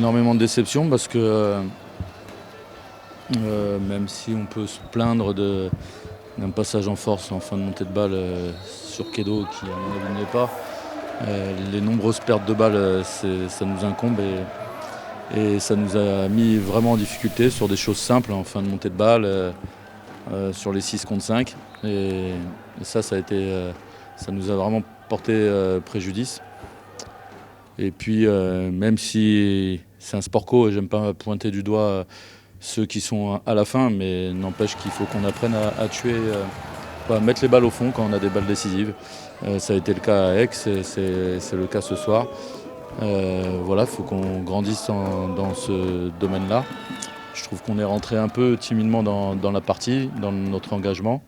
Énormément de déception parce que même si on peut se plaindre d'un passage en force en fin de montée de balle sur Kedo qui à mon avis ne l'est pas, les nombreuses pertes de balles ça nous incombe et ça nous a mis vraiment en difficulté sur des choses simples en fin de montée de balle, sur les 6 contre 5 et ça ça nous a vraiment porté préjudice. Et puis même si c'est un sport co et j'aime pas pointer du doigt ceux qui sont à la fin, mais n'empêche qu'il faut qu'on apprenne à tuer, à mettre les balles au fond quand on a des balles décisives. Ça a été le cas à Aix et c'est le cas ce soir. Voilà, il faut qu'on grandisse dans ce domaine-là. Je trouve qu'on est rentré un peu timidement dans la partie, dans notre engagement.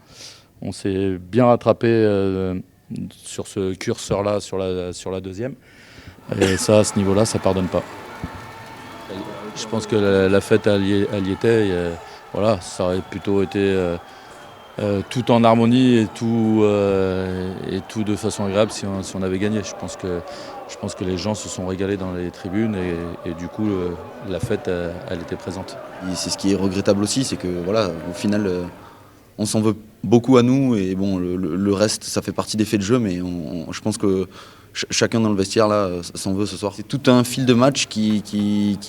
On s'est bien rattrapé sur ce curseur-là, sur la deuxième. Et ça, à ce niveau-là, ça ne pardonne pas. Je pense que la fête, elle y était. Voilà, ça aurait plutôt été tout en harmonie et tout de façon agréable si on avait gagné. Je pense que les gens se sont régalés dans les tribunes et du coup, la fête, elle était présente. Et c'est ce qui est regrettable aussi, c'est que voilà, au final, on s'en veut beaucoup à nous et bon, le reste, ça fait partie des faits de jeu, mais je pense que chacun dans le vestiaire là s'en veut ce soir. C'est tout un fil de match qui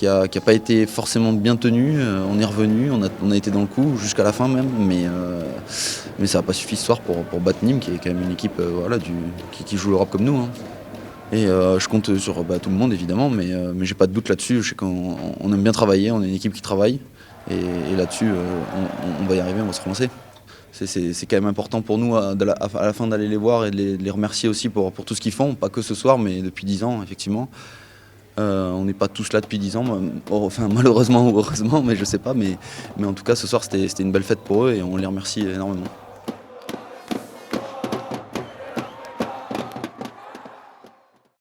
a pas été forcément bien tenu. On est revenu, on a été dans le coup jusqu'à la fin même, mais ça n'a pas suffi ce soir pour battre Nîmes, qui est quand même une équipe voilà, qui joue l'Europe comme nous. Hein. Et je compte sur tout le monde évidemment, mais j'ai pas de doute là-dessus. Je sais qu'on aime bien travailler, on est une équipe qui travaille, et là-dessus on va y arriver, on va se relancer. C'est quand même important pour nous à la fin d'aller les voir et de les remercier aussi pour tout ce qu'ils font, pas que ce soir, mais depuis 10 ans, effectivement. On n'est pas tous là depuis 10 ans, enfin, malheureusement ou heureusement, mais je sais pas. Mais en tout cas, ce soir, c'était une belle fête pour eux et on les remercie énormément.